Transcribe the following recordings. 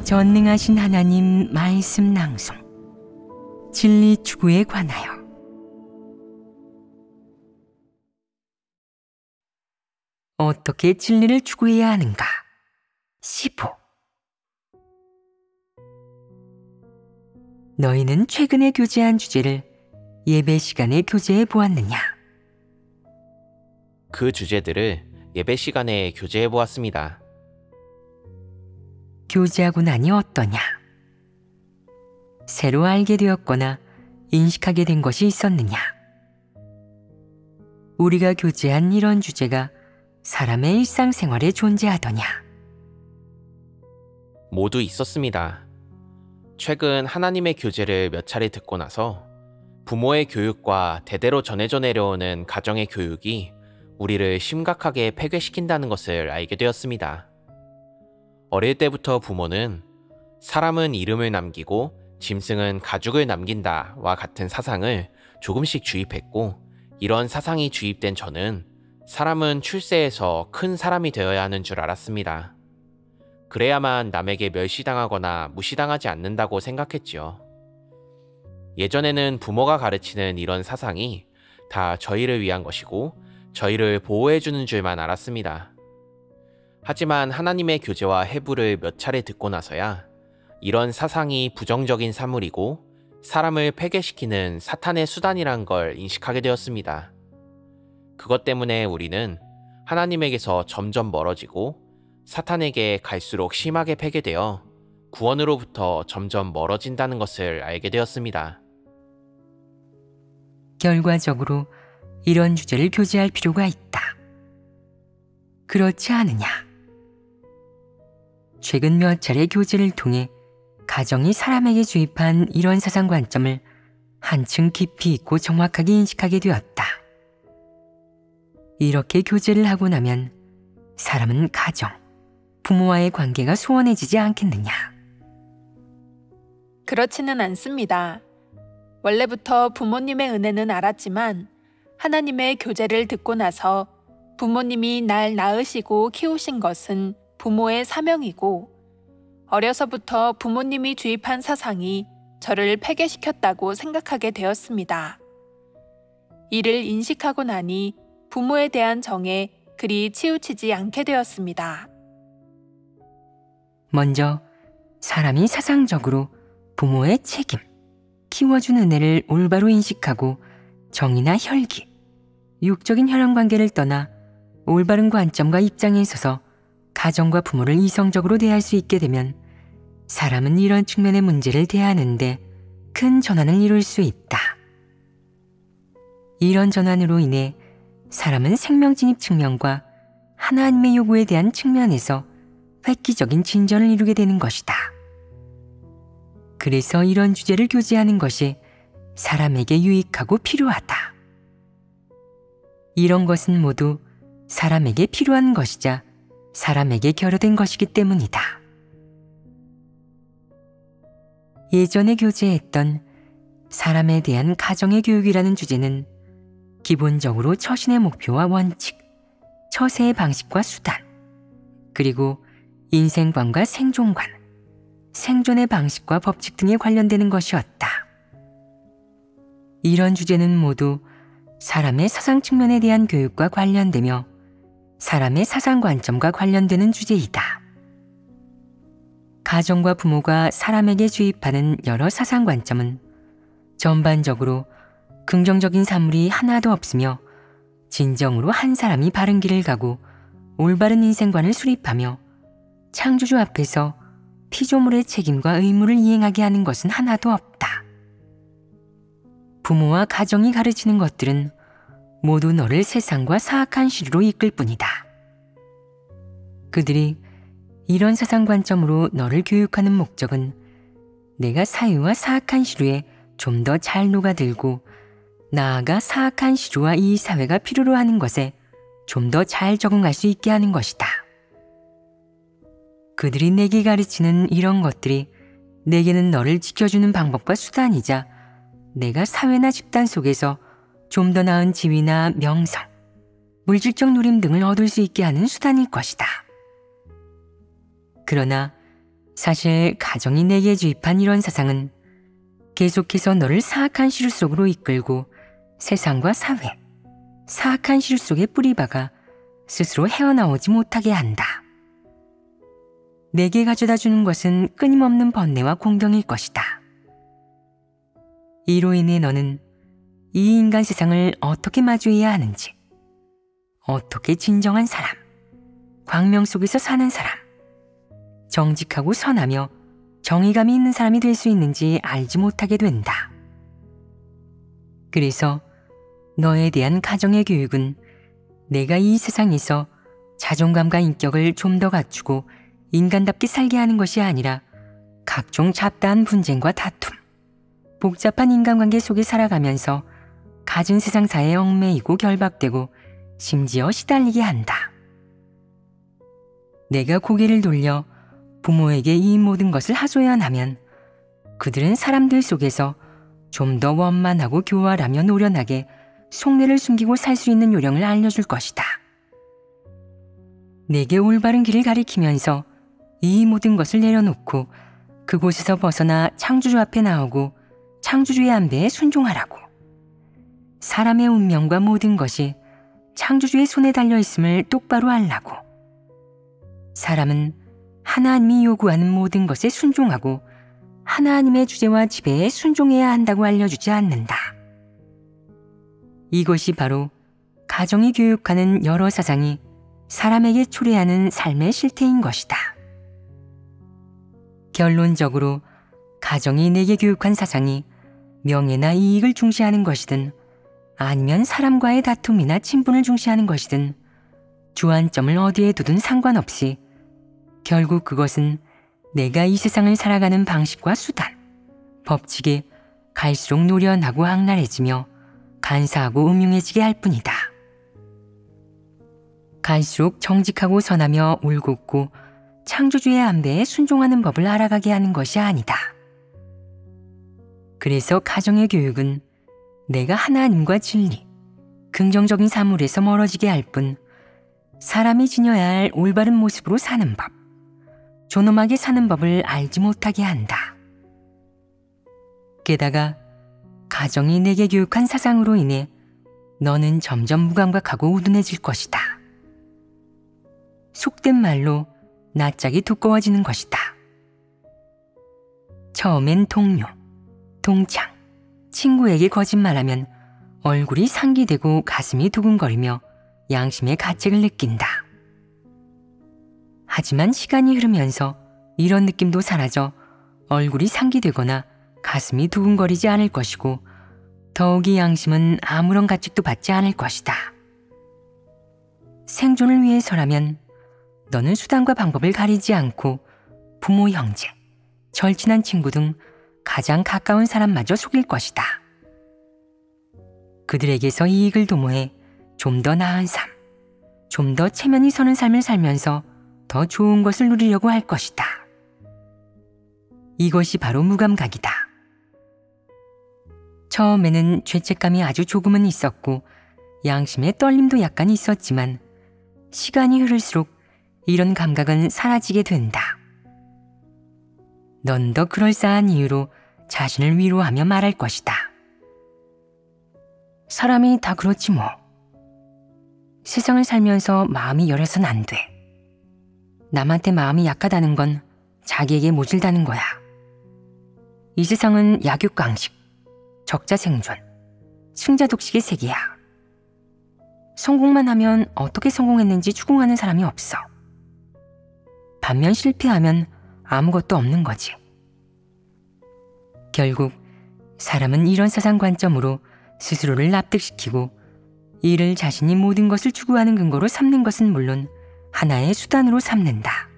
전능하신 하나님 말씀 낭송 진리 추구에 관하여. 어떻게 진리를 추구해야 하는가? 15. 너희는 최근에 교제한 주제를 예배 시간에 교제해 보았느냐? 그 주제들을 예배 시간에 교제해 보았습니다. 교제하고 나니 어떠냐? 새로 알게 되었거나 인식하게 된 것이 있었느냐? 우리가 교제한 이런 주제가 사람의 일상생활에 존재하더냐? 모두 있었습니다. 최근 하나님의 교제를 몇 차례 듣고 나서 부모의 교육과 대대로 전해져 내려오는 가정의 교육이 우리를 심각하게 폐괴시킨다는 것을 알게 되었습니다. 어릴 때부터 부모는 사람은 이름을 남기고 짐승은 가죽을 남긴다와 같은 사상을 조금씩 주입했고, 이런 사상이 주입된 저는 사람은 출세해서 큰 사람이 되어야 하는 줄 알았습니다. 그래야만 남에게 멸시당하거나 무시당하지 않는다고 생각했지요. 예전에는 부모가 가르치는 이런 사상이 다 저희를 위한 것이고 저희를 보호해주는 줄만 알았습니다. 하지만 하나님의 교제와 해부를 몇 차례 듣고 나서야 이런 사상이 부정적인 사물이고 사람을 폐괴시키는 사탄의 수단이란 걸 인식하게 되었습니다. 그것 때문에 우리는 하나님에게서 점점 멀어지고 사탄에게 갈수록 심하게 폐괴되어 구원으로부터 점점 멀어진다는 것을 알게 되었습니다. 결과적으로 이런 주제를 교제할 필요가 있다. 그렇지 않으냐? 최근 몇 차례 교제를 통해 가정이 사람에게 주입한 이런 사상 관점을 한층 깊이 있고 정확하게 인식하게 되었다. 이렇게 교제를 하고 나면 사람은 가정, 부모와의 관계가 소원해지지 않겠느냐? 그렇지는 않습니다. 원래부터 부모님의 은혜는 알았지만 하나님의 교제를 듣고 나서 부모님이 날 낳으시고 키우신 것은 부모의 사명이고, 어려서부터 부모님이 주입한 사상이 저를 폐괴시켰다고 생각하게 되었습니다. 이를 인식하고 나니 부모에 대한 정에 그리 치우치지 않게 되었습니다. 먼저 사람이 사상적으로 부모의 책임, 키워준 은혜를 올바로 인식하고 정이나 혈기, 육적인 혈연관계를 떠나 올바른 관점과 입장에 있어서 가정과 부모를 이성적으로 대할 수 있게 되면 사람은 이런 측면의 문제를 대하는데 큰 전환을 이룰 수 있다. 이런 전환으로 인해 사람은 생명진입 측면과 하나님의 요구에 대한 측면에서 획기적인 진전을 이루게 되는 것이다. 그래서 이런 주제를 교제하는 것이 사람에게 유익하고 필요하다. 이런 것은 모두 사람에게 필요한 것이자 사람에게 결여된 것이기 때문이다. 예전에 교제했던 사람에 대한 가정의 교육이라는 주제는 기본적으로 처신의 목표와 원칙, 처세의 방식과 수단, 그리고 인생관과 생존관, 생존의 방식과 법칙 등에 관련되는 것이었다. 이런 주제는 모두 사람의 사상 측면에 대한 교육과 관련되며 사람의 사상 관점과 관련되는 주제이다. 가정과 부모가 사람에게 주입하는 여러 사상 관점은 전반적으로 긍정적인 사물이 하나도 없으며 진정으로 한 사람이 바른 길을 가고 올바른 인생관을 수립하며 창조주 앞에서 피조물의 책임과 의무를 이행하게 하는 것은 하나도 없다. 부모와 가정이 가르치는 것들은 모두 너를 세상과 사악한 시류로 이끌 뿐이다. 그들이 이런 사상 관점으로 너를 교육하는 목적은 내가 사유와 사악한 시류에 좀 더 잘 녹아들고 나아가 사악한 시류와 이 사회가 필요로 하는 것에 좀 더 잘 적응할 수 있게 하는 것이다. 그들이 내게 가르치는 이런 것들이 내게는 너를 지켜주는 방법과 수단이자 내가 사회나 집단 속에서 좀 더 나은 지위나 명성, 물질적 누림 등을 얻을 수 있게 하는 수단일 것이다. 그러나 사실 가정이 내게 주입한 이런 사상은 계속해서 너를 사악한 시루 속으로 이끌고 세상과 사회, 사악한 시루 속에 뿌리박아 스스로 헤어나오지 못하게 한다. 내게 가져다 주는 것은 끊임없는 번뇌와 공경일 것이다. 이로 인해 너는 이 인간 세상을 어떻게 마주해야 하는지, 어떻게 진정한 사람, 광명 속에서 사는 사람, 정직하고 선하며 정의감이 있는 사람이 될 수 있는지 알지 못하게 된다. 그래서 너에 대한 가정의 교육은 내가 이 세상에서 자존감과 인격을 좀 더 갖추고 인간답게 살게 하는 것이 아니라 각종 잡다한 분쟁과 다툼, 복잡한 인간관계 속에 살아가면서 갖은 세상사에 얽매이고 결박되고 심지어 시달리게 한다. 내가 고개를 돌려 부모에게 이 모든 것을 하소연하면 그들은 사람들 속에서 좀 더 원만하고 교활하며 노련하게 속내를 숨기고 살 수 있는 요령을 알려줄 것이다. 내게 올바른 길을 가리키면서 이 모든 것을 내려놓고 그곳에서 벗어나 창조주 앞에 나오고 창조주의 안배에 순종하라고. 사람의 운명과 모든 것이 창조주의 손에 달려있음을 똑바로 알라고. 사람은 하나님이 요구하는 모든 것에 순종하고 하나님의 주제와 지배에 순종해야 한다고 알려주지 않는다. 이것이 바로 가정이 교육하는 여러 사상이 사람에게 초래하는 삶의 실태인 것이다. 결론적으로 가정이 내게 교육한 사상이 명예나 이익을 중시하는 것이든 아니면 사람과의 다툼이나 친분을 중시하는 것이든 주안점을 어디에 두든 상관없이 결국 그것은 내가 이 세상을 살아가는 방식과 수단, 법칙이 갈수록 노련하고 악랄해지며 간사하고 음흉해지게 할 뿐이다. 갈수록 정직하고 선하며 올곧고 창조주의 안배에 순종하는 법을 알아가게 하는 것이 아니다. 그래서 가정의 교육은 내가 하나님과 진리, 긍정적인 사물에서 멀어지게 할 뿐 사람이 지녀야 할 올바른 모습으로 사는 법, 존엄하게 사는 법을 알지 못하게 한다. 게다가 가정이 내게 교육한 사상으로 인해 너는 점점 무감각하고 우둔해질 것이다. 속된 말로 낯짝이 두꺼워지는 것이다. 처음엔 동료, 동창, 친구에게 거짓말하면 얼굴이 상기되고 가슴이 두근거리며 양심의 가책을 느낀다. 하지만 시간이 흐르면서 이런 느낌도 사라져 얼굴이 상기되거나 가슴이 두근거리지 않을 것이고 더욱이 양심은 아무런 가책도 받지 않을 것이다. 생존을 위해서라면 너는 수단과 방법을 가리지 않고 부모, 형제, 절친한 친구 등 가장 가까운 사람마저 속일 것이다. 그들에게서 이익을 도모해 좀 더 나은 삶, 좀 더 체면이 서는 삶을 살면서 더 좋은 것을 누리려고 할 것이다. 이것이 바로 무감각이다. 처음에는 죄책감이 아주 조금은 있었고 양심의 떨림도 약간 있었지만 시간이 흐를수록 이런 감각은 사라지게 된다. 넌 더 그럴싸한 이유로 자신을 위로하며 말할 것이다. 사람이 다 그렇지 뭐. 세상을 살면서 마음이 여려선 안 돼. 남한테 마음이 약하다는 건 자기에게 모질다는 거야. 이 세상은 약육강식, 적자생존, 승자독식의 세계야. 성공만 하면 어떻게 성공했는지 추궁하는 사람이 없어. 반면 실패하면 아무것도 없는 거지. 결국 사람은 이런 사상 관점으로 스스로를 납득시키고 이를 자신이 모든 것을 추구하는 근거로 삼는 것은 물론 하나의 수단으로 삼는다.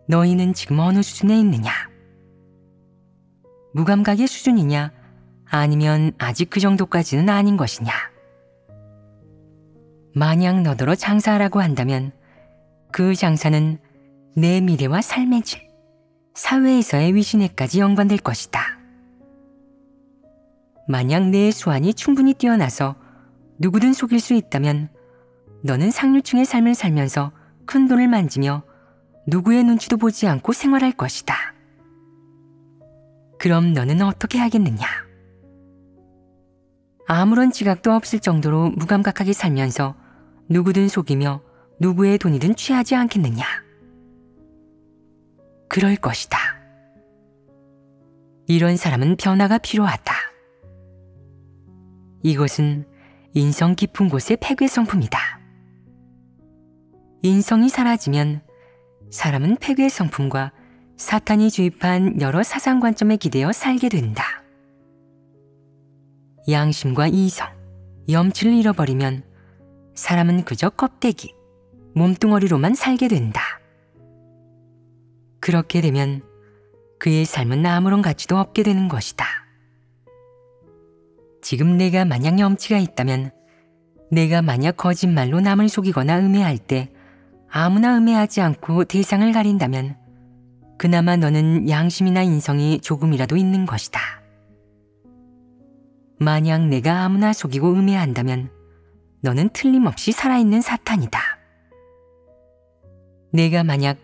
너희는 지금 어느 수준에 있느냐? 무감각의 수준이냐? 아니면 아직 그 정도까지는 아닌 것이냐? 만약 너더러 장사하라고 한다면 그 장사는 내 미래와 삶의 질, 사회에서의 위신에까지 연관될 것이다. 만약 내 수완이 충분히 뛰어나서 누구든 속일 수 있다면 너는 상류층의 삶을 살면서 큰 돈을 만지며 누구의 눈치도 보지 않고 생활할 것이다. 그럼 너는 어떻게 하겠느냐? 아무런 지각도 없을 정도로 무감각하게 살면서 누구든 속이며 누구의 돈이든 취하지 않겠느냐? 그럴 것이다. 이런 사람은 변화가 필요하다. 이것은 인성 깊은 곳의 폐괴 성품이다. 인성이 사라지면 사람은 폐괴 성품과 사탄이 주입한 여러 사상 관점에 기대어 살게 된다. 양심과 이성, 염치를 잃어버리면 사람은 그저 껍데기, 몸뚱어리로만 살게 된다. 그렇게 되면 그의 삶은 아무런 가치도 없게 되는 것이다. 지금 내가 만약 염치가 있다면, 내가 만약 거짓말로 남을 속이거나 음해할 때 아무나 음해하지 않고 대상을 가린다면 그나마 너는 양심이나 인성이 조금이라도 있는 것이다. 만약 내가 아무나 속이고 음해한다면 너는 틀림없이 살아있는 사탄이다. 내가 만약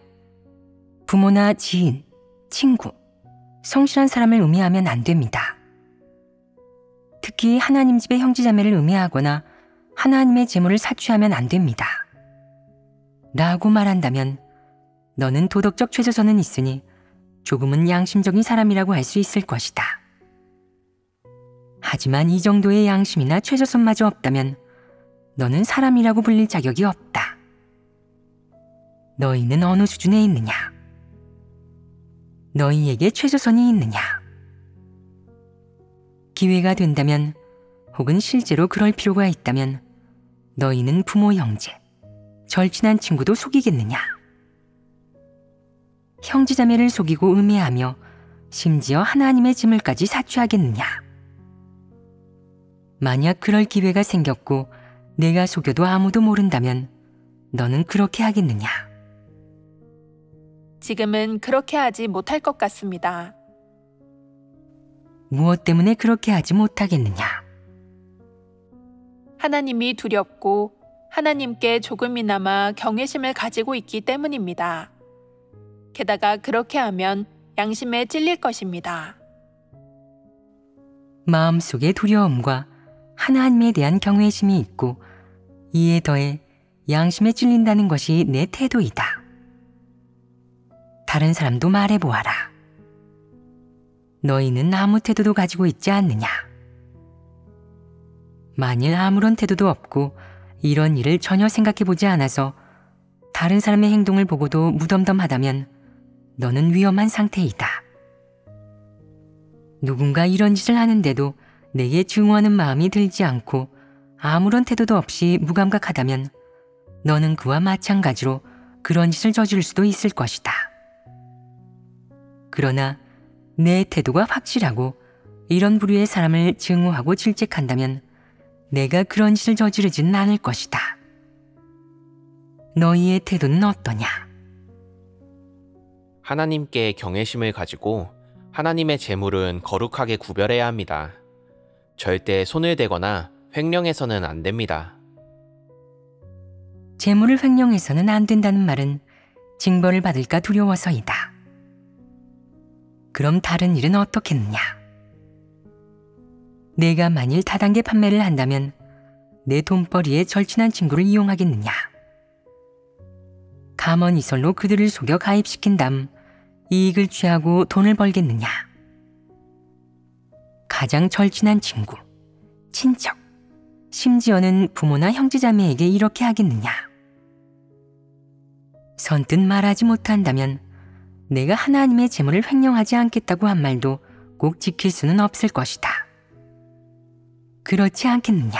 부모나 지인, 친구, 성실한 사람을 음해하면 안 됩니다. 특히 하나님 집의 형제자매를 음해하거나 하나님의 재물을 사취하면 안 됩니다. 라고 말한다면 너는 도덕적 최저선은 있으니 조금은 양심적인 사람이라고 할 수 있을 것이다. 하지만 이 정도의 양심이나 최저선마저 없다면 너는 사람이라고 불릴 자격이 없다. 너희는 어느 수준에 있느냐? 너희에게 최저선이 있느냐? 기회가 된다면, 혹은 실제로 그럴 필요가 있다면 너희는 부모, 형제, 절친한 친구도 속이겠느냐? 형제자매를 속이고 음해하며 심지어 하나님의 짐을까지 사취하겠느냐? 만약 그럴 기회가 생겼고 내가 속여도 아무도 모른다면 너는 그렇게 하겠느냐? 지금은 그렇게 하지 못할 것 같습니다. 무엇 때문에 그렇게 하지 못하겠느냐? 하나님이 두렵고 하나님께 조금이나마 경외심을 가지고 있기 때문입니다. 게다가 그렇게 하면 양심에 찔릴 것입니다. 마음속에 두려움과 하나님에 대한 경외심이 있고 이에 더해 양심에 찔린다는 것이 내 태도이다. 다른 사람도 말해보아라. 너희는 아무 태도도 가지고 있지 않느냐? 만일 아무런 태도도 없고 이런 일을 전혀 생각해보지 않아서 다른 사람의 행동을 보고도 무덤덤하다면 너는 위험한 상태이다. 누군가 이런 짓을 하는데도 내게 증오하는 마음이 들지 않고 아무런 태도도 없이 무감각하다면 너는 그와 마찬가지로 그런 짓을 저지를 수도 있을 것이다. 그러나 내 태도가 확실하고 이런 부류의 사람을 증오하고 질책한다면 내가 그런 짓을 저지르지는 않을 것이다. 너희의 태도는 어떠냐? 하나님께 경외심을 가지고 하나님의 재물은 거룩하게 구별해야 합니다. 절대 손을 대거나 횡령해서는 안 됩니다. 재물을 횡령해서는 안 된다는 말은 징벌을 받을까 두려워서이다. 그럼 다른 일은 어떻겠느냐? 내가 만일 다단계 판매를 한다면 내 돈벌이에 절친한 친구를 이용하겠느냐? 감언이설로 그들을 속여 가입시킨 다음 이익을 취하고 돈을 벌겠느냐? 가장 절친한 친구, 친척, 심지어는 부모나 형제자매에게 이렇게 하겠느냐? 선뜻 말하지 못한다면 내가 하나님의 재물을 횡령하지 않겠다고 한 말도 꼭 지킬 수는 없을 것이다. 그렇지 않겠느냐?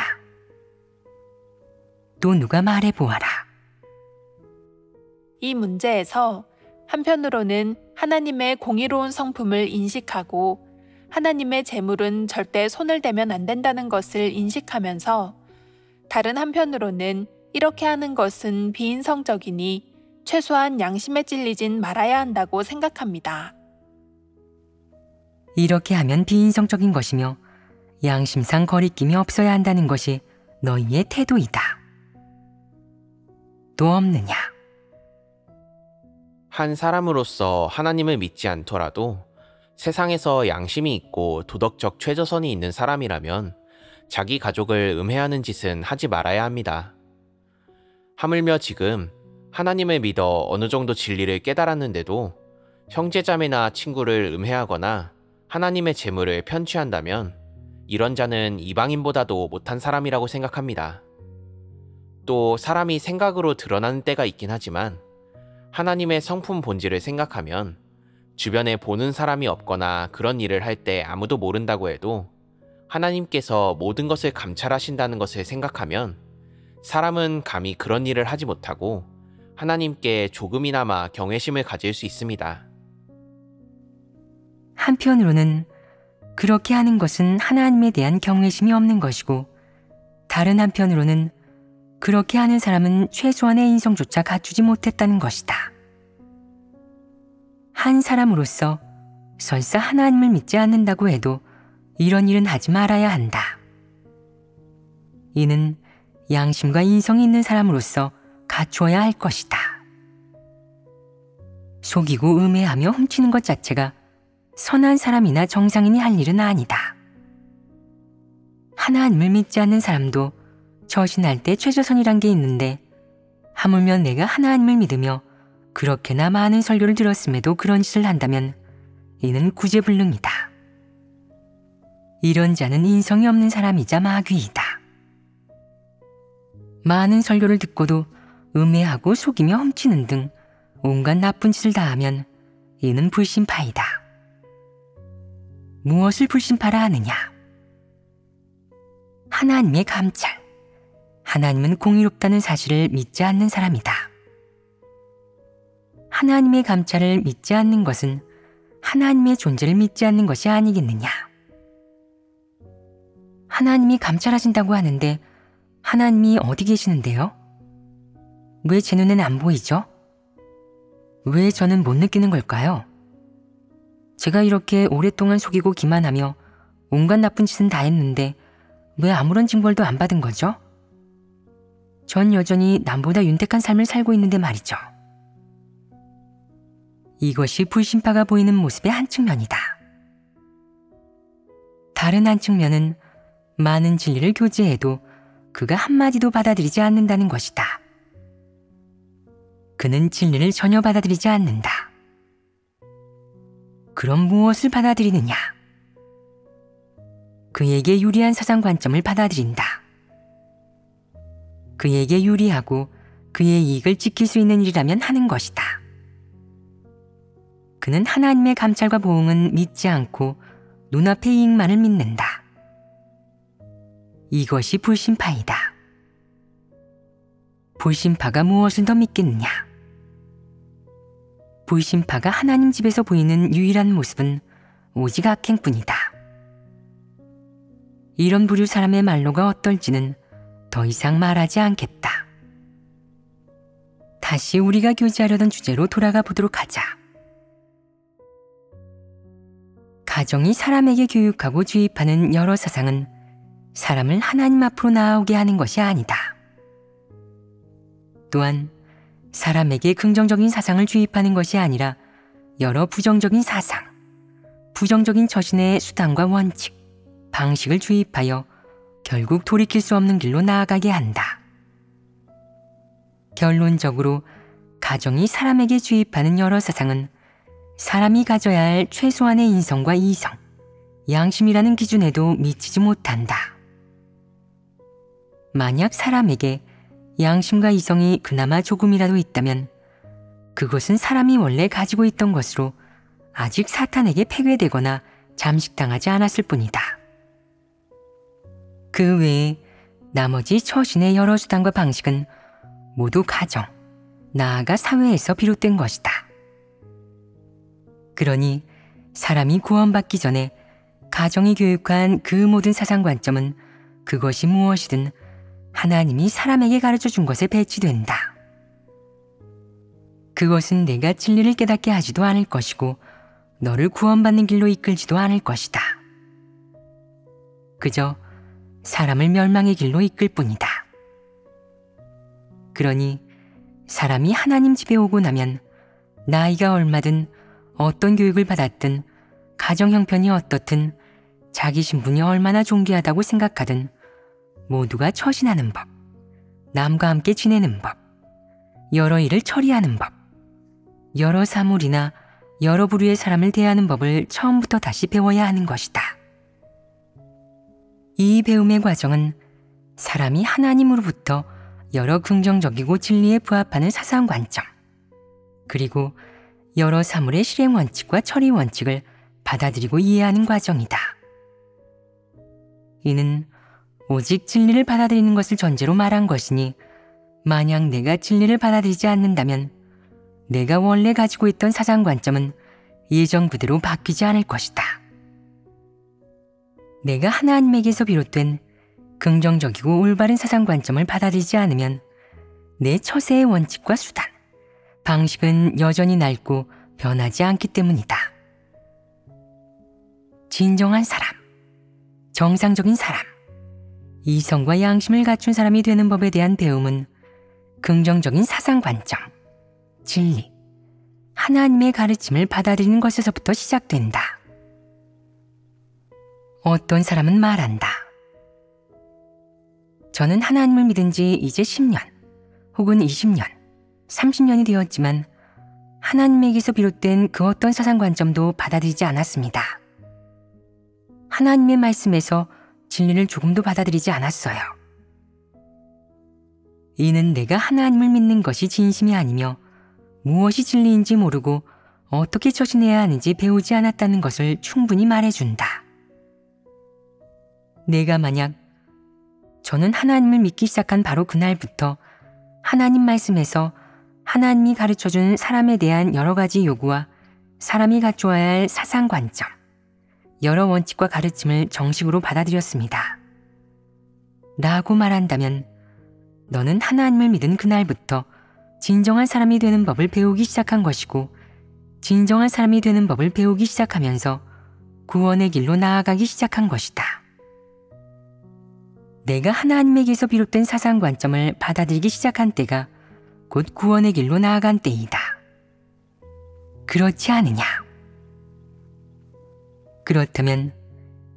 또 누가 말해보아라. 이 문제에서 한편으로는 하나님의 공의로운 성품을 인식하고 하나님의 재물은 절대 손을 대면 안 된다는 것을 인식하면서 다른 한편으로는 이렇게 하는 것은 비인성적이니 최소한 양심에 찔리진 말아야 한다고 생각합니다. 이렇게 하면 비인성적인 것이며 양심상 거리낌이 없어야 한다는 것이 너희의 태도이다. 또 없느냐? 한 사람으로서 하나님을 믿지 않더라도 세상에서 양심이 있고 도덕적 최저선이 있는 사람이라면 자기 가족을 음해하는 짓은 하지 말아야 합니다. 하물며 지금 하나님을 믿어 어느 정도 진리를 깨달았는데도 형제자매나 친구를 음해하거나 하나님의 재물을 편취한다면 이런 자는 이방인보다도 못한 사람이라고 생각합니다. 또 사람이 생각으로 드러나는 때가 있긴 하지만 하나님의 성품 본질을 생각하면 주변에 보는 사람이 없거나 그런 일을 할 때 아무도 모른다고 해도 하나님께서 모든 것을 감찰하신다는 것을 생각하면 사람은 감히 그런 일을 하지 못하고 하나님께 조금이나마 경외심을 가질 수 있습니다. 한편으로는 그렇게 하는 것은 하나님에 대한 경외심이 없는 것이고, 다른 한편으로는 그렇게 하는 사람은 최소한의 인성조차 갖추지 못했다는 것이다. 한 사람으로서 설사 하나님을 믿지 않는다고 해도 이런 일은 하지 말아야 한다. 이는 양심과 인성이 있는 사람으로서 갖추어야 할 것이다. 속이고 음해하며 훔치는 것 자체가 선한 사람이나 정상인이 할 일은 아니다. 하나님을 믿지 않는 사람도 처신할 때 최저선이란 게 있는데, 하물며 내가 하나님을 믿으며 그렇게나 많은 설교를 들었음에도 그런 짓을 한다면 이는 구제불능이다. 이런 자는 인성이 없는 사람이자 마귀이다. 많은 설교를 듣고도 음해하고 속이며 훔치는 등 온갖 나쁜 짓을 다하면 이는 불신파이다. 무엇을 불신파라 하느냐? 하나님의 감찰. 하나님은 공의롭다는 사실을 믿지 않는 사람이다. 하나님의 감찰을 믿지 않는 것은 하나님의 존재를 믿지 않는 것이 아니겠느냐? 하나님이 감찰하신다고 하는데 하나님이 어디 계시는데요? 왜 제 눈엔 안 보이죠? 왜 저는 못 느끼는 걸까요? 제가 이렇게 오랫동안 속이고 기만하며 온갖 나쁜 짓은 다 했는데 왜 아무런 징벌도 안 받은 거죠? 전 여전히 남보다 윤택한 삶을 살고 있는데 말이죠. 이것이 불신파가 보이는 모습의 한 측면이다. 다른 한 측면은 많은 진리를 교제해도 그가 한마디도 받아들이지 않는다는 것이다. 그는 진리를 전혀 받아들이지 않는다. 그럼 무엇을 받아들이느냐? 그에게 유리한 사상 관점을 받아들인다. 그에게 유리하고 그의 이익을 지킬 수 있는 일이라면 하는 것이다. 그는 하나님의 감찰과 보응은 믿지 않고 눈앞의 이익만을 믿는다. 이것이 불신파이다. 불신파가 무엇을 더 믿겠느냐? 불신파가 하나님 집에서 보이는 유일한 모습은 오직 악행뿐이다. 이런 부류 사람의 말로가 어떨지는 더 이상 말하지 않겠다. 다시 우리가 교제하려던 주제로 돌아가 보도록 하자. 가정이 사람에게 교육하고 주입하는 여러 사상은 사람을 하나님 앞으로 나아오게 하는 것이 아니다. 또한 사람에게 긍정적인 사상을 주입하는 것이 아니라 여러 부정적인 사상, 부정적인 처신의 수단과 원칙, 방식을 주입하여 결국 돌이킬 수 없는 길로 나아가게 한다. 결론적으로 가정이 사람에게 주입하는 여러 사상은 사람이 가져야 할 최소한의 인성과 이성, 양심이라는 기준에도 미치지 못한다. 만약 사람에게 양심과 이성이 그나마 조금이라도 있다면 그것은 사람이 원래 가지고 있던 것으로 아직 사탄에게 폐괴되거나 잠식당하지 않았을 뿐이다. 그 외에 나머지 처신의 여러 수단과 방식은 모두 가정, 나아가 사회에서 비롯된 것이다. 그러니 사람이 구원받기 전에 가정이 교육한 그 모든 사상관점은 그것이 무엇이든 하나님이 사람에게 가르쳐 준 것에 배치된다. 그것은 내가 진리를 깨닫게 하지도 않을 것이고 너를 구원받는 길로 이끌지도 않을 것이다. 그저 사람을 멸망의 길로 이끌 뿐이다. 그러니 사람이 하나님 집에 오고 나면 나이가 얼마든 어떤 교육을 받았든 가정 형편이 어떻든 자기 신분이 얼마나 존귀하다고 생각하든 모두가 처신하는 법, 남과 함께 지내는 법, 여러 일을 처리하는 법, 여러 사물이나 여러 부류의 사람을 대하는 법을 처음부터 다시 배워야 하는 것이다. 이 배움의 과정은 사람이 하나님으로부터 여러 긍정적이고 진리에 부합하는 사상 관점, 그리고 여러 사물의 실행 원칙과 처리 원칙을 받아들이고 이해하는 과정이다. 이는 오직 진리를 받아들이는 것을 전제로 말한 것이니 만약 내가 진리를 받아들이지 않는다면 내가 원래 가지고 있던 사상 관점은 예전 그대로 바뀌지 않을 것이다. 내가 하나님에게서 비롯된 긍정적이고 올바른 사상 관점을 받아들이지 않으면 내 처세의 원칙과 수단, 방식은 여전히 낡고 변하지 않기 때문이다. 진정한 사람, 정상적인 사람, 이성과 양심을 갖춘 사람이 되는 법에 대한 배움은 긍정적인 사상 관점, 진리, 하나님의 가르침을 받아들이는 것에서부터 시작된다. 어떤 사람은 말한다. 저는 하나님을 믿은 지 이제 10년 혹은 20년, 30년이 되었지만 하나님에게서 비롯된 그 어떤 사상 관점도 받아들이지 않았습니다. 하나님의 말씀에서 진리를 조금도 받아들이지 않았어요. 이는 내가 하나님을 믿는 것이 진심이 아니며 무엇이 진리인지 모르고 어떻게 처신해야 하는지 배우지 않았다는 것을 충분히 말해준다. 내가 만약 저는 하나님을 믿기 시작한 바로 그날부터 하나님 말씀에서 하나님이 가르쳐준 사람에 대한 여러 가지 요구와 사람이 갖추어야 할 사상 관점, 여러 원칙과 가르침을 정식으로 받아들였습니다. 라고 말한다면 너는 하나님을 믿은 그날부터 진정한 사람이 되는 법을 배우기 시작한 것이고 진정한 사람이 되는 법을 배우기 시작하면서 구원의 길로 나아가기 시작한 것이다. 내가 하나님에게서 비롯된 사상 관점을 받아들이기 시작한 때가 곧 구원의 길로 나아간 때이다. 그렇지 않으냐? 그렇다면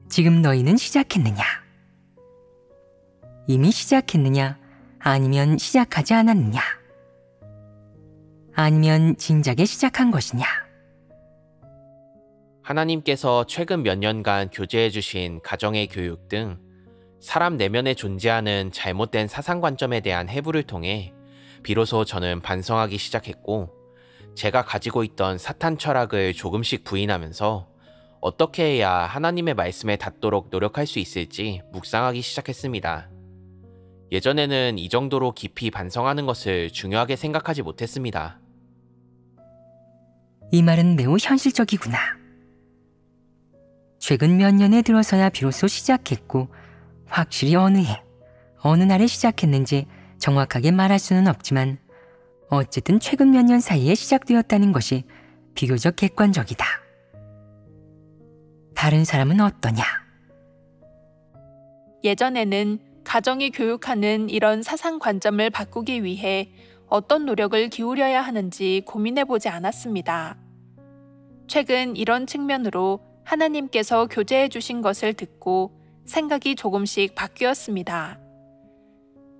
지금 너희는 시작했느냐? 이미 시작했느냐? 아니면 시작하지 않았느냐? 아니면 진작에 시작한 것이냐? 하나님께서 최근 몇 년간 교제해 주신 가정의 교육 등 사람 내면에 존재하는 잘못된 사상관점에 대한 해부를 통해 비로소 저는 반성하기 시작했고 제가 가지고 있던 사탄 철학을 조금씩 부인하면서 어떻게 해야 하나님의 말씀에 닿도록 노력할 수 있을지 묵상하기 시작했습니다. 예전에는 이 정도로 깊이 반성하는 것을 중요하게 생각하지 못했습니다. 이 말은 매우 현실적이구나. 최근 몇 년에 들어서야 비로소 시작했고 확실히 어느 해, 어느 날에 시작했는지 정확하게 말할 수는 없지만 어쨌든 최근 몇 년 사이에 시작되었다는 것이 비교적 객관적이다. 다른 사람은 어떠냐? 예전에는 가정이 교육하는 이런 사상 관점을 바꾸기 위해 어떤 노력을 기울여야 하는지 고민해보지 않았습니다. 최근 이런 측면으로 하나님께서 교제해 주신 것을 듣고 생각이 조금씩 바뀌었습니다.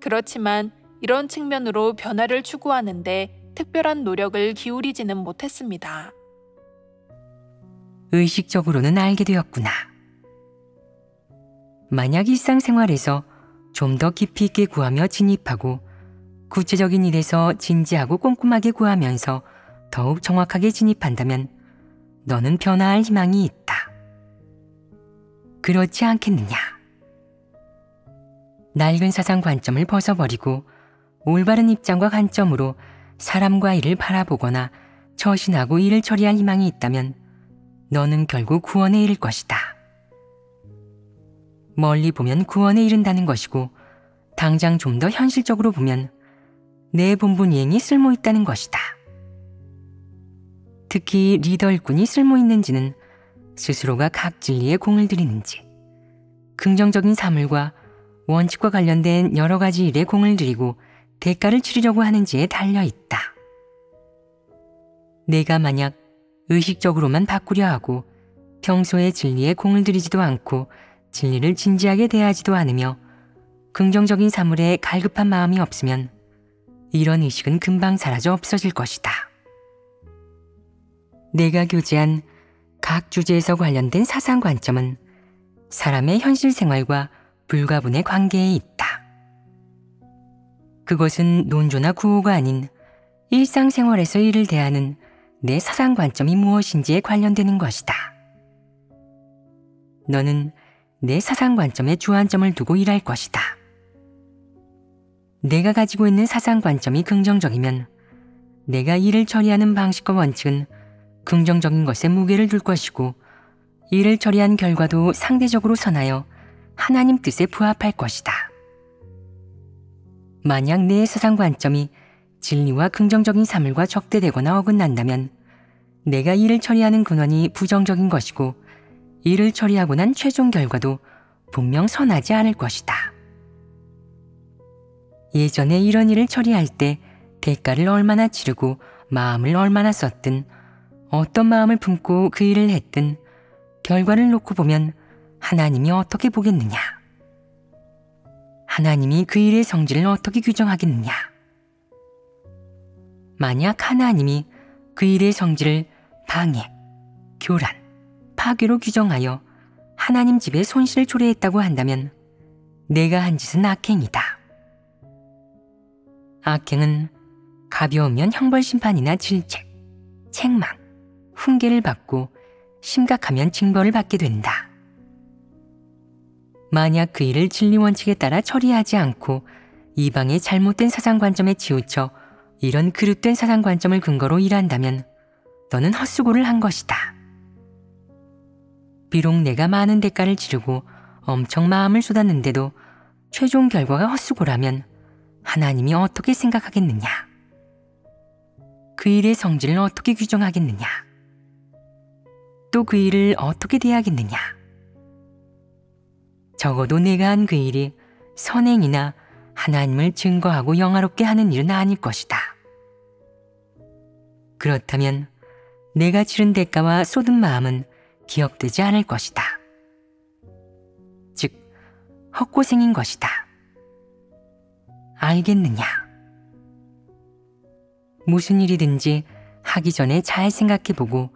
그렇지만 이런 측면으로 변화를 추구하는데 특별한 노력을 기울이지는 못했습니다. 의식적으로는 알게 되었구나. 만약 일상생활에서 좀 더 깊이 있게 구하며 진입하고 구체적인 일에서 진지하고 꼼꼼하게 구하면서 더욱 정확하게 진입한다면 너는 변화할 희망이 있다. 그렇지 않겠느냐? 낡은 사상 관점을 벗어버리고 올바른 입장과 관점으로 사람과 일을 바라보거나 처신하고 일을 처리할 희망이 있다면 너는 결국 구원에 이를 것이다. 멀리 보면 구원에 이른다는 것이고 당장 좀 더 현실적으로 보면 내 본분 이행이 쓸모있다는 것이다. 특히 리더 일꾼이 쓸모있는지는 스스로가 각 진리에 공을 들이는지, 긍정적인 사물과 원칙과 관련된 여러 가지 일에 공을 들이고 대가를 치르려고 하는지에 달려있다. 내가 만약 의식적으로만 바꾸려 하고 평소에 진리에 공을 들이지도 않고 진리를 진지하게 대하지도 않으며 긍정적인 사물에 갈급한 마음이 없으면 이런 의식은 금방 사라져 없어질 것이다. 내가 교제한 각 주제에서 관련된 사상 관점은 사람의 현실 생활과 불가분의 관계에 있다. 그것은 논조나 구호가 아닌 일상생활에서 이를 대하는 내 사상 관점이 무엇인지에 관련되는 것이다. 너는 내 사상 관점에 주안점을 두고 일할 것이다. 내가 가지고 있는 사상 관점이 긍정적이면 내가 일을 처리하는 방식과 원칙은 긍정적인 것에 무게를 둘 것이고 일을 처리한 결과도 상대적으로 선하여 하나님 뜻에 부합할 것이다. 만약 내 사상 관점이 진리와 긍정적인 사물과 적대되거나 어긋난다면 내가 일을 처리하는 근원이 부정적인 것이고 일을 처리하고 난 최종 결과도 분명 선하지 않을 것이다. 예전에 이런 일을 처리할 때 대가를 얼마나 치르고 마음을 얼마나 썼든 어떤 마음을 품고 그 일을 했든 결과를 놓고 보면 하나님이 어떻게 보겠느냐? 하나님이 그 일의 성질을 어떻게 규정하겠느냐? 만약 하나님이 그 일의 성질을 방해, 교란, 파괴로 규정하여 하나님 집에 손실을 초래했다고 한다면 내가 한 짓은 악행이다. 악행은 가벼우면 형벌심판이나 질책, 책망, 훈계를 받고 심각하면 징벌을 받게 된다. 만약 그 일을 진리 원칙에 따라 처리하지 않고 이방의 잘못된 사상관점에 치우쳐 이런 그릇된 사상관점을 근거로 일한다면 너는 헛수고를 한 것이다. 비록 내가 많은 대가를 치르고 엄청 마음을 쏟았는데도 최종 결과가 헛수고라면 하나님이 어떻게 생각하겠느냐? 그 일의 성질을 어떻게 규정하겠느냐? 또 그 일을 어떻게 대하겠느냐? 적어도 내가 한 그 일이 선행이나 하나님을 증거하고 영화롭게 하는 일은 아닐 것이다. 그렇다면 내가 치른 대가와 쏟은 마음은 기억되지 않을 것이다. 즉, 헛고생인 것이다. 알겠느냐? 무슨 일이든지 하기 전에 잘 생각해보고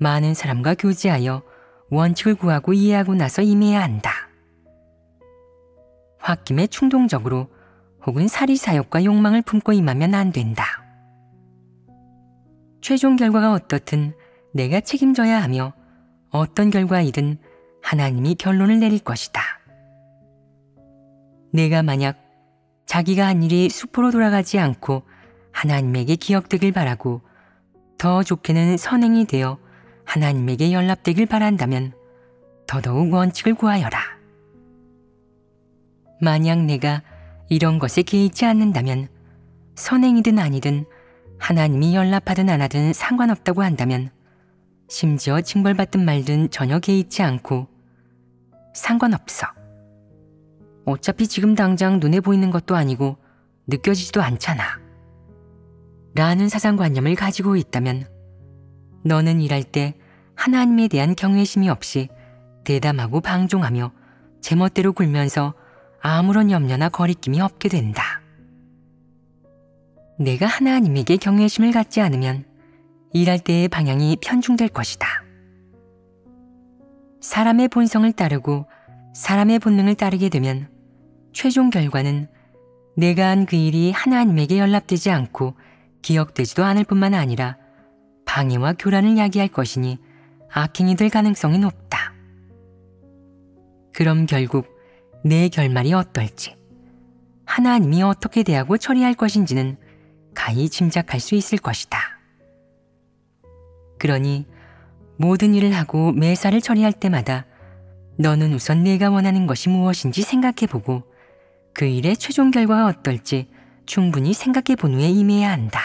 많은 사람과 교제하여 원칙을 구하고 이해하고 나서 임해야 한다. 홧김에 충동적으로 혹은 사리사욕과 욕망을 품고 임하면 안 된다. 최종 결과가 어떻든 내가 책임져야 하며 어떤 결과이든 하나님이 결론을 내릴 것이다. 내가 만약 자기가 한 일이 수포로 돌아가지 않고 하나님에게 기억되길 바라고 더 좋게는 선행이 되어 하나님에게 연락되길 바란다면 더더욱 원칙을 구하여라. 만약 내가 이런 것에 개의치 않는다면 선행이든 아니든 하나님이 연락하든 안 하든 상관없다고 한다면 심지어 징벌받든 말든 전혀 개의치 않고 상관없어. 어차피 지금 당장 눈에 보이는 것도 아니고 느껴지지도 않잖아. 라는 사상관념을 가지고 있다면 너는 일할 때 하나님에 대한 경외심이 없이 대담하고 방종하며 제멋대로 굴면서 아무런 염려나 거리낌이 없게 된다. 내가 하나님에게 경외심을 갖지 않으면 일할 때의 방향이 편중될 것이다. 사람의 본성을 따르고 사람의 본능을 따르게 되면 최종 결과는 내가 한 그 일이 하나님에게 연락되지 않고 기억되지도 않을 뿐만 아니라 방해와 교란을 야기할 것이니 악행이 될 가능성이 높다. 그럼 결국 내 결말이 어떨지, 하나님이 어떻게 대하고 처리할 것인지는 가히 짐작할 수 있을 것이다. 그러니 모든 일을 하고 매사를 처리할 때마다 너는 우선 내가 원하는 것이 무엇인지 생각해보고 그 일의 최종 결과가 어떨지 충분히 생각해 본 후에 임해야 한다.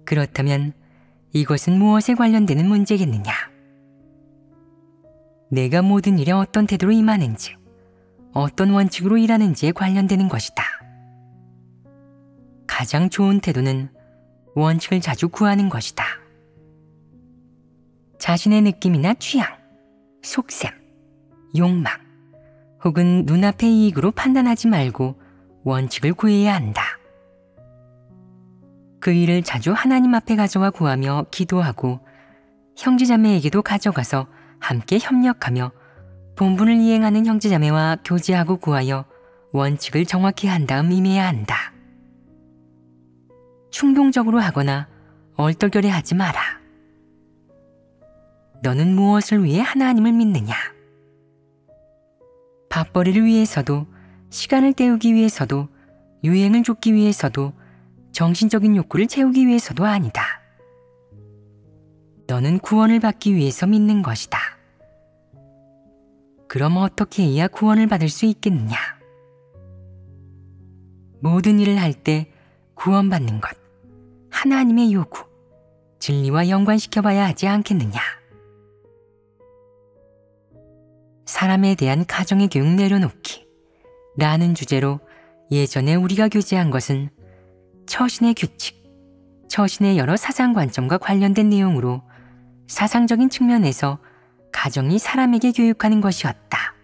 그렇다면 이것은 무엇에 관련되는 문제겠느냐? 내가 모든 일에 어떤 태도로 임하는지, 어떤 원칙으로 일하는지에 관련되는 것이다. 가장 좋은 태도는 원칙을 자주 구하는 것이다. 자신의 느낌이나 취향, 속셈, 욕망, 혹은 눈앞의 이익으로 판단하지 말고 원칙을 구해야 한다. 그 일을 자주 하나님 앞에 가져와 구하며 기도하고 형제자매에게도 가져가서 함께 협력하며 본분을 이행하는 형제자매와 교제하고 구하여 원칙을 정확히 한 다음 임해야 한다. 충동적으로 하거나 얼떨결에 하지 마라. 너는 무엇을 위해 하나님을 믿느냐? 밥벌이를 위해서도, 시간을 때우기 위해서도, 유행을 쫓기 위해서도, 정신적인 욕구를 채우기 위해서도 아니다. 너는 구원을 받기 위해서 믿는 것이다. 그럼 어떻게 해야 구원을 받을 수 있겠느냐? 모든 일을 할 때 구원받는 것, 하나님의 요구, 진리와 연관시켜 봐야 하지 않겠느냐? 사람에 대한 가정의 교육 내려놓기 라는 주제로 예전에 우리가 교제한 것은 처신의 규칙, 처신의 여러 사상 관점과 관련된 내용으로 사상적인 측면에서 가정이 사람에게 교육하는 것이었다.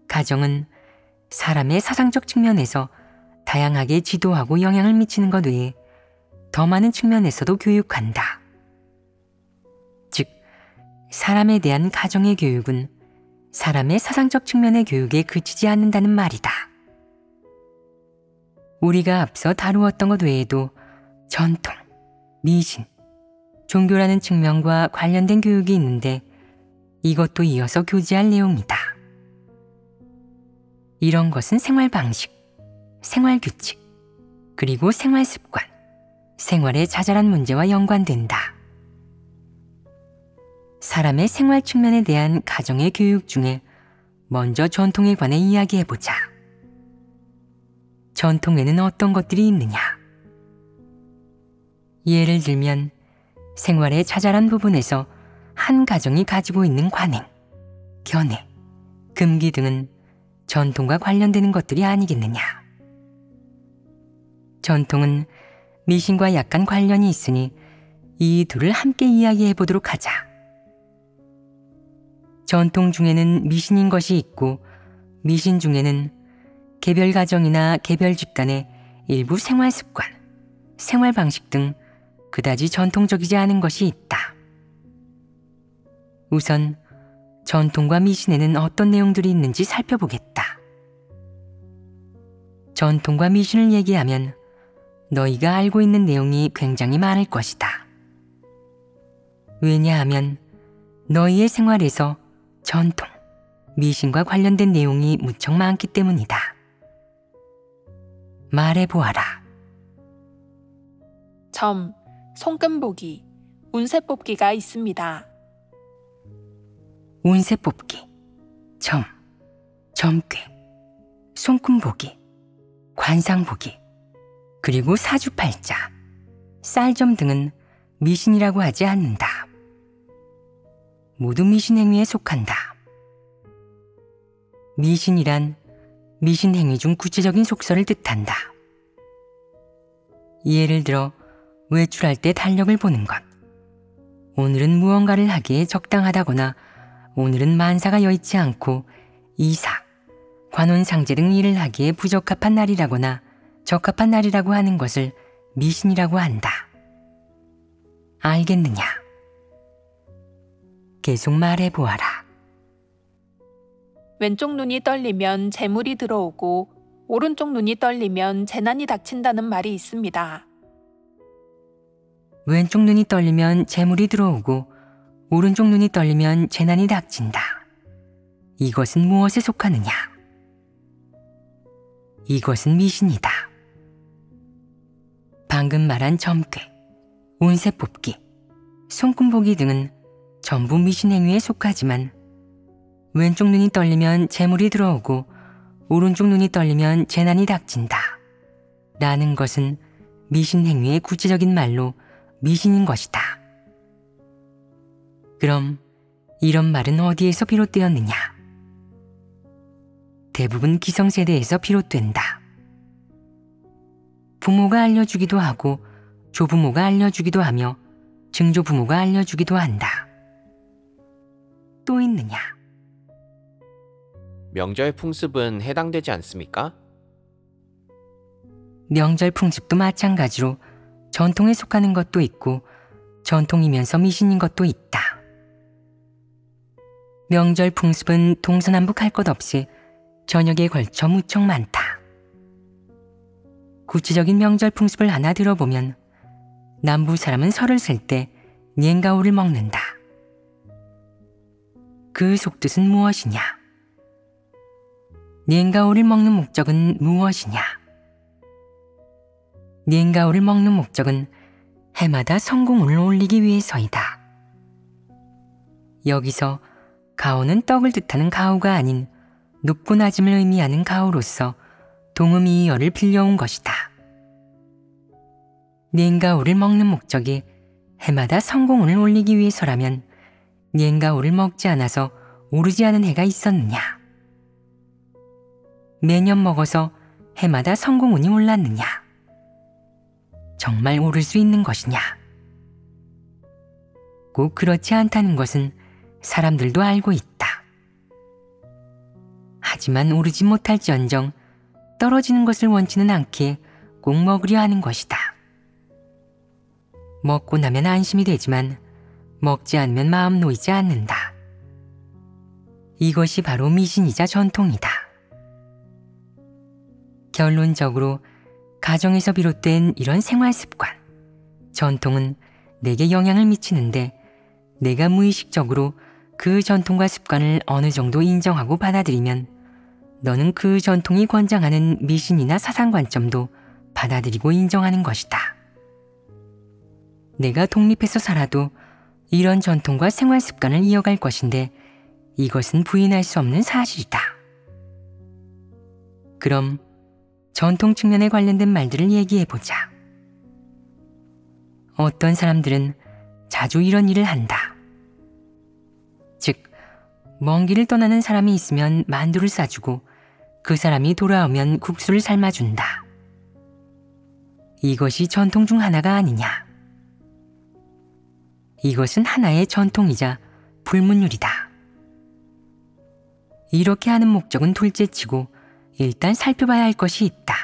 가정은 사람의 사상적 측면에서 다양하게 지도하고 영향을 미치는 것 외에 더 많은 측면에서도 교육한다. 즉, 사람에 대한 가정의 교육은 사람의 사상적 측면의 교육에 그치지 않는다는 말이다. 우리가 앞서 다루었던 것 외에도 전통, 미신, 종교라는 측면과 관련된 교육이 있는데 이것도 이어서 교제할 내용이다. 이런 것은 생활 방식, 생활 규칙, 그리고 생활 습관, 생활의 자잘한 문제와 연관된다. 사람의 생활 측면에 대한 가정의 교육 중에 먼저 전통에 관해 이야기해보자. 전통에는 어떤 것들이 있느냐? 예를 들면 생활의 자잘한 부분에서 한 가정이 가지고 있는 관행, 견해, 금기 등은 전통과 관련되는 것들이 아니겠느냐? 전통은 미신과 약간 관련이 있으니 이 둘을 함께 이야기해 보도록 하자. 전통 중에는 미신인 것이 있고 미신 중에는 개별 가정이나 개별 집단의 일부 생활 습관, 생활 방식 등 그다지 전통적이지 않은 것이 있다. 우선 전통과 미신에는 어떤 내용들이 있는지 살펴보겠다. 전통과 미신을 얘기하면 너희가 알고 있는 내용이 굉장히 많을 것이다. 왜냐하면 너희의 생활에서 전통, 미신과 관련된 내용이 무척 많기 때문이다. 말해보아라. 점, 손금 보기, 운세 뽑기가 있습니다. 운세 뽑기, 점, 점괘, 손금 보기, 관상 보기, 그리고 사주팔자, 쌀점 등은 미신이라고 하지 않는다. 모두 미신 행위에 속한다. 미신이란 미신 행위 중 구체적인 속설을 뜻한다. 예를 들어 외출할 때 달력을 보는 것, 오늘은 무언가를 하기에 적당하다거나 오늘은 만사가 여의치 않고 이사, 관혼상제 등 일을 하기에 부적합한 날이라거나 적합한 날이라고 하는 것을 미신이라고 한다. 알겠느냐? 계속 말해보아라. 왼쪽 눈이 떨리면 재물이 들어오고 오른쪽 눈이 떨리면 재난이 닥친다는 말이 있습니다. 왼쪽 눈이 떨리면 재물이 들어오고 오른쪽 눈이 떨리면 재난이 닥친다. 이것은 무엇에 속하느냐? 이것은 미신이다. 방금 말한 점괘, 운세 뽑기, 손금 보기 등은 전부 미신 행위에 속하지만 왼쪽 눈이 떨리면 재물이 들어오고 오른쪽 눈이 떨리면 재난이 닥친다 라는 것은 미신 행위의 구체적인 말로 미신인 것이다. 그럼 이런 말은 어디에서 비롯되었느냐? 대부분 기성세대에서 비롯된다. 부모가 알려주기도 하고 조부모가 알려주기도 하며 증조부모가 알려주기도 한다. 또 있느냐? 명절 풍습은 해당되지 않습니까? 명절 풍습도 마찬가지로 전통에 속하는 것도 있고 전통이면서 미신인 것도 있다. 명절 풍습은 동서남북 할 것 없이 전역에 걸쳐 무척 많다. 구체적인 명절 풍습을 하나 들어보면 남부 사람은 설을 쓸 때 년가오를 먹는다. 그 속뜻은 무엇이냐? 년가오를 먹는 목적은 무엇이냐? 년가오를 먹는 목적은 해마다 성공운을 올리기 위해서이다. 여기서 가오는 떡을 뜻하는 가오가 아닌 높고 낮음을 의미하는 가오로서 동음이어를 빌려온 것이다. 년가오를 먹는 목적이 해마다 성공운을 올리기 위해서라면 년가오를 먹지 않아서 오르지 않은 해가 있었느냐? 매년 먹어서 해마다 성공운이 올랐느냐? 정말 오를 수 있는 것이냐? 꼭 그렇지 않다는 것은 사람들도 알고 있다. 하지만 오르지 못할지언정 떨어지는 것을 원치는 않기에 꼭 먹으려 하는 것이다. 먹고 나면 안심이 되지만 먹지 않으면 마음 놓이지 않는다. 이것이 바로 미신이자 전통이다. 결론적으로 가정에서 비롯된 이런 생활 습관, 전통은 내게 영향을 미치는데 내가 무의식적으로 그 전통과 습관을 어느 정도 인정하고 받아들이면 너는 그 전통이 권장하는 미신이나 사상관점도 받아들이고 인정하는 것이다. 내가 독립해서 살아도 이런 전통과 생활 습관을 이어갈 것인데 이것은 부인할 수 없는 사실이다. 그럼 전통 측면에 관련된 말들을 얘기해보자. 어떤 사람들은 자주 이런 일을 한다. 즉, 먼 길을 떠나는 사람이 있으면 만두를 싸주고 그 사람이 돌아오면 국수를 삶아준다. 이것이 전통 중 하나가 아니냐? 이것은 하나의 전통이자 불문율이다. 이렇게 하는 목적은 둘째치고 일단 살펴봐야 할 것이 있다.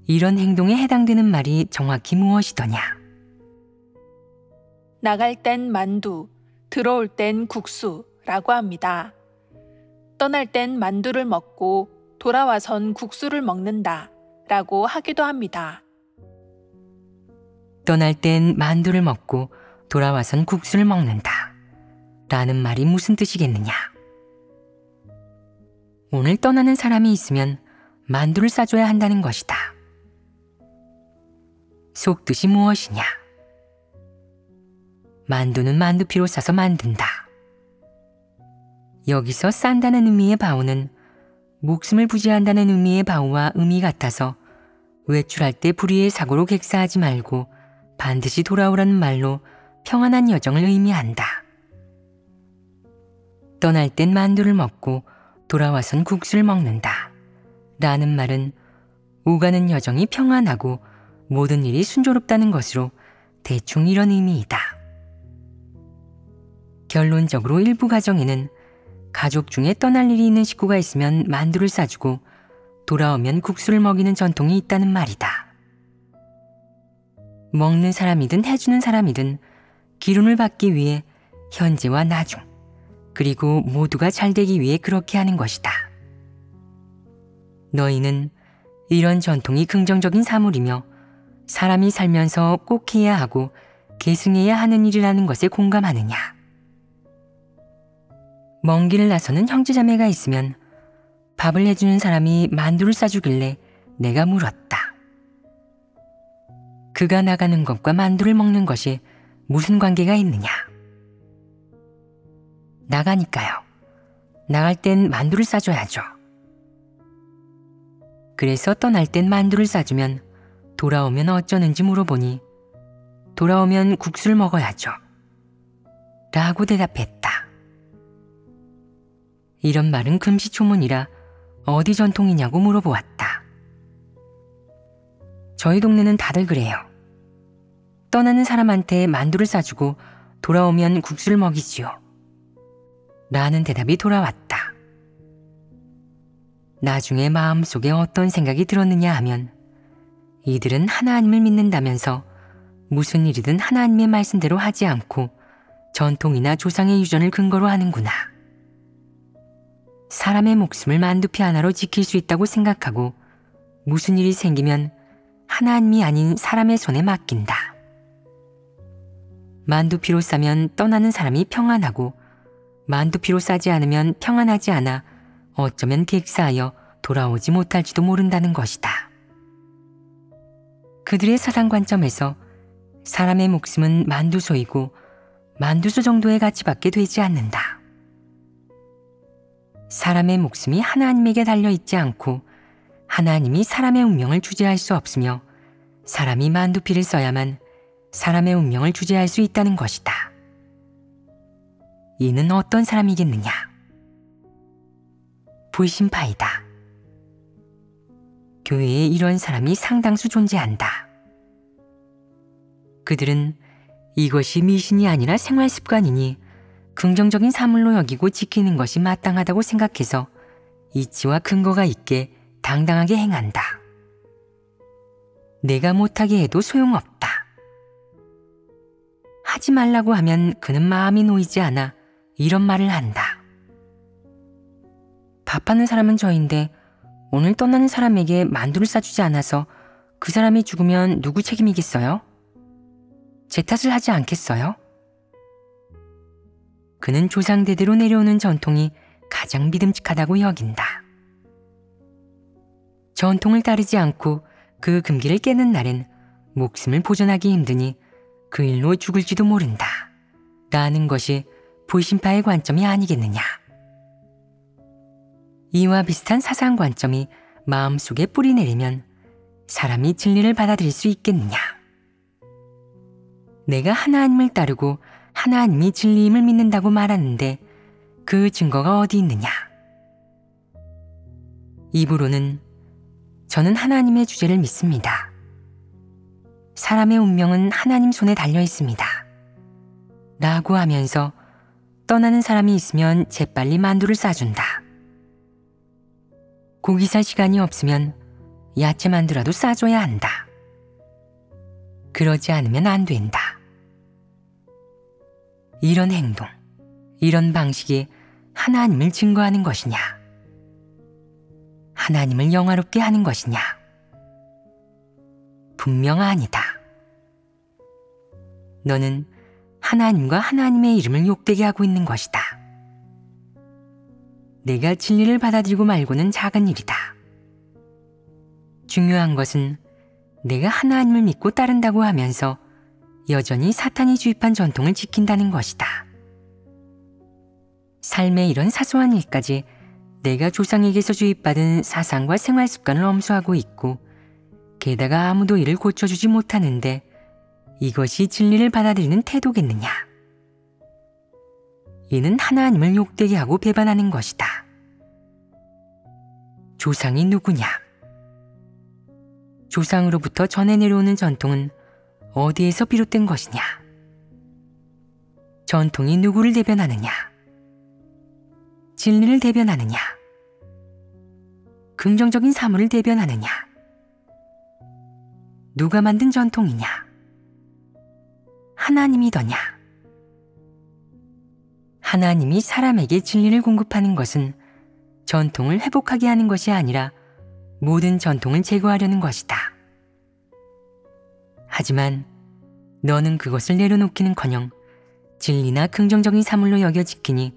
이런 행동에 해당되는 말이 정확히 무엇이더냐? 나갈 땐 만두, 들어올 땐 국수라고 합니다. 떠날 땐 만두를 먹고 돌아와선 국수를 먹는다 라고 하기도 합니다. 떠날 땐 만두를 먹고 돌아와선 국수를 먹는다 라는 말이 무슨 뜻이겠느냐? 오늘 떠나는 사람이 있으면 만두를 싸줘야 한다는 것이다. 속뜻이 무엇이냐? 만두는 만두피로 싸서 만든다. 여기서 싼다는 의미의 바우는 목숨을 부지한다는 의미의 바우와 의미 같아서 외출할 때 불의의 사고로 객사하지 말고 반드시 돌아오라는 말로 평안한 여정을 의미한다. 떠날 땐 만두를 먹고 돌아와선 국수를 먹는다 라는 말은 오가는 여정이 평안하고 모든 일이 순조롭다는 것으로 대충 이런 의미이다. 결론적으로 일부 가정에는 가족 중에 떠날 일이 있는 식구가 있으면 만두를 싸주고 돌아오면 국수를 먹이는 전통이 있다는 말이다. 먹는 사람이든 해주는 사람이든 기름을 받기 위해 현재와 나중, 그리고 모두가 잘 되기 위해 그렇게 하는 것이다. 너희는 이런 전통이 긍정적인 사물이며 사람이 살면서 꼭 해야 하고 계승해야 하는 일이라는 것에 공감하느냐? 먼 길을 나서는 형제자매가 있으면 밥을 해주는 사람이 만두를 싸주길래 내가 물었다. 그가 나가는 것과 만두를 먹는 것이 무슨 관계가 있느냐? 나가니까요. 나갈 땐 만두를 싸줘야죠. 그래서 떠날 땐 만두를 싸주면 돌아오면 어쩌는지 물어보니 돌아오면 국수를 먹어야죠. 라고 대답했다. 이런 말은 금시초문이라 어디 전통이냐고 물어보았다. 저희 동네는 다들 그래요. 떠나는 사람한테 만두를 싸주고 돌아오면 국수를 먹이지요. 라는 대답이 돌아왔다. 나중에 마음속에 어떤 생각이 들었느냐 하면 이들은 하나님을 믿는다면서 무슨 일이든 하나님의 말씀대로 하지 않고 전통이나 조상의 유전을 근거로 하는구나. 사람의 목숨을 만두피 하나로 지킬 수 있다고 생각하고 무슨 일이 생기면 하나님이 아닌 사람의 손에 맡긴다. 만두피로 싸면 떠나는 사람이 평안하고 만두피로 싸지 않으면 평안하지 않아 어쩌면 객사하여 돌아오지 못할지도 모른다는 것이다. 그들의 사상 관점에서 사람의 목숨은 만두소이고 만두소 정도의 가치밖에 되지 않는다. 사람의 목숨이 하나님에게 달려있지 않고 하나님이 사람의 운명을 주재할 수 없으며 사람이 만두피를 써야만 사람의 운명을 주재할 수 있다는 것이다. 이는 어떤 사람이겠느냐? 불신파이다. 교회에 이런 사람이 상당수 존재한다. 그들은 이것이 미신이 아니라 생활 습관이니 긍정적인 사물로 여기고 지키는 것이 마땅하다고 생각해서 이치와 근거가 있게 당당하게 행한다. 내가 못하게 해도 소용없다. 하지 말라고 하면 그는 마음이 놓이지 않아 이런 말을 한다. 밥하는 사람은 저인데 오늘 떠나는 사람에게 만두를 싸주지 않아서 그 사람이 죽으면 누구 책임이겠어요? 제 탓을 하지 않겠어요? 그는 조상대대로 내려오는 전통이 가장 믿음직하다고 여긴다. 전통을 따르지 않고 그 금기를 깨는 날엔 목숨을 보존하기 힘드니 그 일로 죽을지도 모른다. 라는 것이 불신파의 관점이 아니겠느냐. 이와 비슷한 사상 관점이 마음속에 뿌리 내리면 사람이 진리를 받아들일 수 있겠느냐. 내가 하나님을 따르고 하나님이 진리임을 믿는다고 말하는데 그 증거가 어디 있느냐. 입으로는 저는 하나님의 주제를 믿습니다. 사람의 운명은 하나님 손에 달려 있습니다. 라고 하면서 떠나는 사람이 있으면 재빨리 만두를 싸준다. 고기 살 시간이 없으면 야채 만두라도 싸줘야 한다. 그러지 않으면 안 된다. 이런 행동, 이런 방식이 하나님을 증거하는 것이냐? 하나님을 영화롭게 하는 것이냐? 분명 아니다. 너는 하나님과 하나님의 이름을 욕되게 하고 있는 것이다. 내가 진리를 받아들이고 말고는 작은 일이다. 중요한 것은 내가 하나님을 믿고 따른다고 하면서 여전히 사탄이 주입한 전통을 지킨다는 것이다. 삶의 이런 사소한 일까지 내가 조상에게서 주입받은 사상과 생활 습관을 엄수하고 있고 게다가 아무도 이를 고쳐주지 못하는데 이것이 진리를 받아들이는 태도겠느냐. 이는 하나님을 욕되게 하고 배반하는 것이다. 조상이 누구냐? 조상으로부터 전해 내려오는 전통은 어디에서 비롯된 것이냐? 전통이 누구를 대변하느냐? 진리를 대변하느냐? 긍정적인 사물을 대변하느냐? 누가 만든 전통이냐? 하나님이더냐? 하나님이 사람에게 진리를 공급하는 것은 전통을 회복하게 하는 것이 아니라 모든 전통을 제거하려는 것이다. 하지만 너는 그것을 내려놓기는커녕 진리나 긍정적인 사물로 여겨 지키니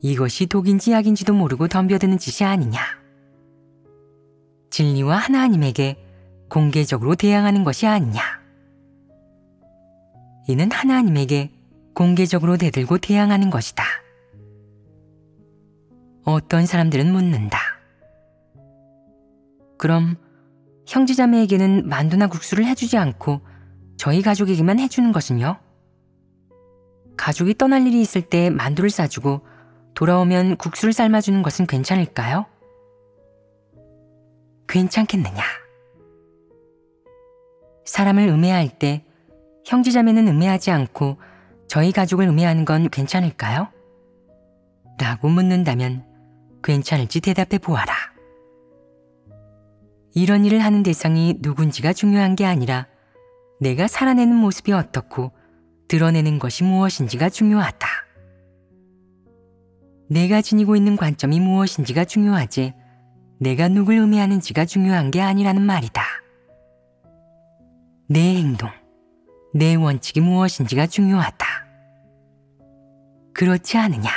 이것이 독인지 약인지도 모르고 덤벼드는 짓이 아니냐. 진리와 하나님에게 공개적으로 대항하는 것이 아니냐. 이는 하나님에게 공개적으로 대들고 대항하는 것이다. 어떤 사람들은 묻는다. 그럼 형제자매에게는 만두나 국수를 해주지 않고 저희 가족에게만 해주는 것은요? 가족이 떠날 일이 있을 때 만두를 싸주고 돌아오면 국수를 삶아주는 것은 괜찮을까요? 괜찮겠느냐? 사람을 음해할 때 형제자매는 음해하지 않고 저희 가족을 음해하는 건 괜찮을까요? 라고 묻는다면 괜찮을지 대답해 보아라. 이런 일을 하는 대상이 누군지가 중요한 게 아니라 내가 살아내는 모습이 어떻고 드러내는 것이 무엇인지가 중요하다. 내가 지니고 있는 관점이 무엇인지가 중요하지 내가 누굴 음해하는지가 중요한 게 아니라는 말이다. 내 행동, 내 원칙이 무엇인지가 중요하다. 그렇지 않으냐?